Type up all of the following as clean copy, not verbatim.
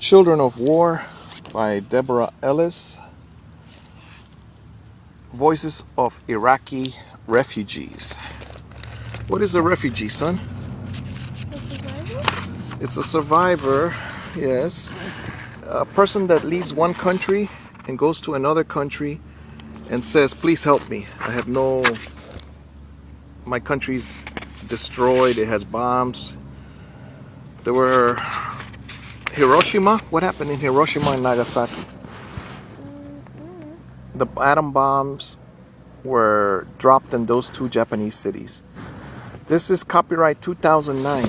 Children of War by Deborah Ellis. Voices of Iraqi Refugees. What is a refugee, son? A survivor? It's a survivor, yes. A person that leaves one country and goes to another country and says, please help me. My country's destroyed, it has bombs. There were Hiroshima. What happened in Hiroshima and Nagasaki? The atom bombs were dropped in those two Japanese cities. This is copyright 2009.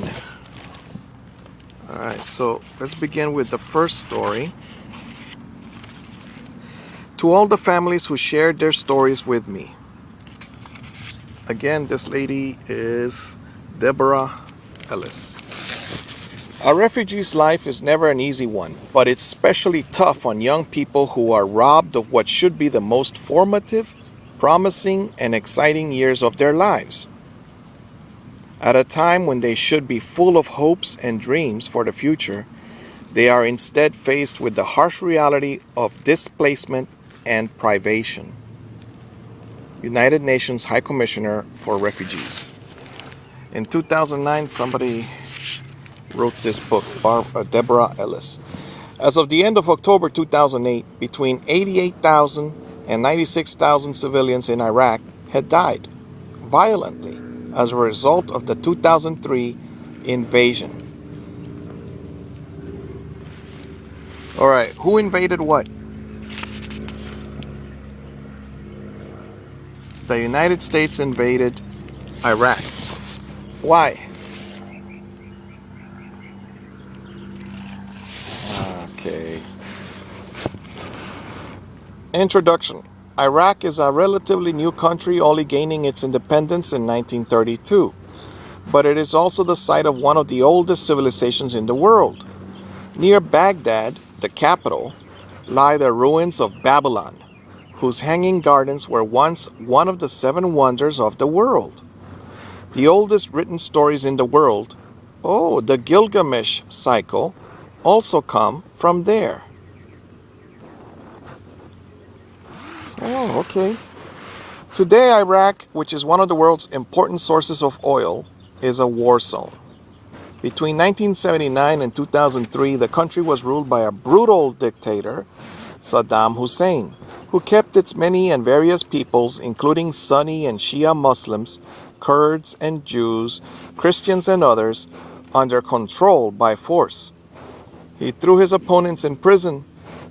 Alright, so let's begin with the first story. To all the families who shared their stories with me. Again, this lady is Deborah Ellis. A refugee's life is never an easy one, but it's especially tough on young people who are robbed of what should be the most formative, promising, and exciting years of their lives. At a time when they should be full of hopes and dreams for the future, they are instead faced with the harsh reality of displacement and privation. United Nations High Commissioner for Refugees. In 2009, somebody wrote this book, Deborah Ellis. As of the end of October 2008, between 88,000 and 96,000 civilians in Iraq had died violently as a result of the 2003 invasion. All right, who invaded what? The United States invaded Iraq. Why? Okay. Introduction. Iraq is a relatively new country, only gaining its independence in 1932. But it is also the site of one of the oldest civilizations in the world. Near Baghdad, the capital, lie the ruins of Babylon, whose hanging gardens were once one of the 7 wonders of the world. The oldest written stories in the world, the Gilgamesh cycle, also come from there. Oh, okay. Today, Iraq, which is one of the world's important sources of oil, is a war zone. Between 1979 and 2003, the country was ruled by a brutal dictator, Saddam Hussein, who kept its many and various peoples, including Sunni and Shia Muslims, Kurds and Jews, Christians and others, under control by force. He threw his opponents in prison.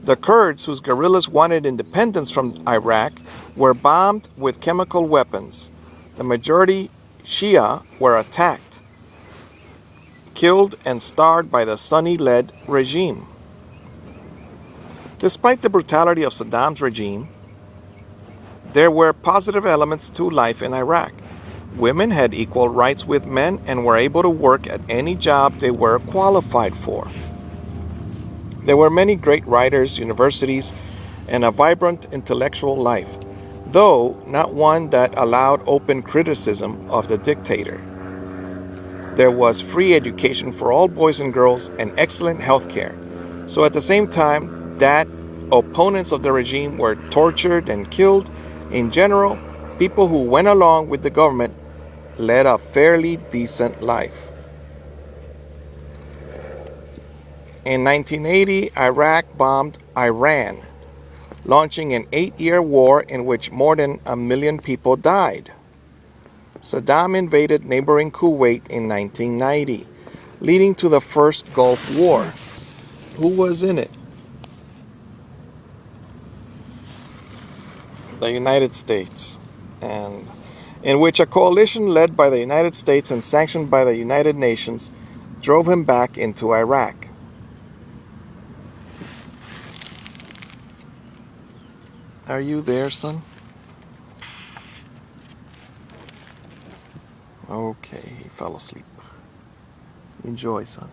The Kurds, whose guerrillas wanted independence from Iraq, were bombed with chemical weapons. The majority Shia were attacked, killed and starved by the Sunni-led regime. Despite the brutality of Saddam's regime, there were positive elements to life in Iraq. Women had equal rights with men and were able to work at any job they were qualified for. There were many great writers, universities, and a vibrant intellectual life, though not one that allowed open criticism of the dictator. There was free education for all boys and girls and excellent health care. So at the same time that opponents of the regime were tortured and killed, in general, people who went along with the government led a fairly decent life. In 1980, Iraq bombed Iran, launching an 8-year war in which more than 1 million people died. Saddam invaded neighboring Kuwait in 1990, leading to the first Gulf War. Who was in it? The United States, and in which a coalition led by the United States and sanctioned by the United Nations drove him back into Iraq. Are you there, son? Okay, he fell asleep. Enjoy, son.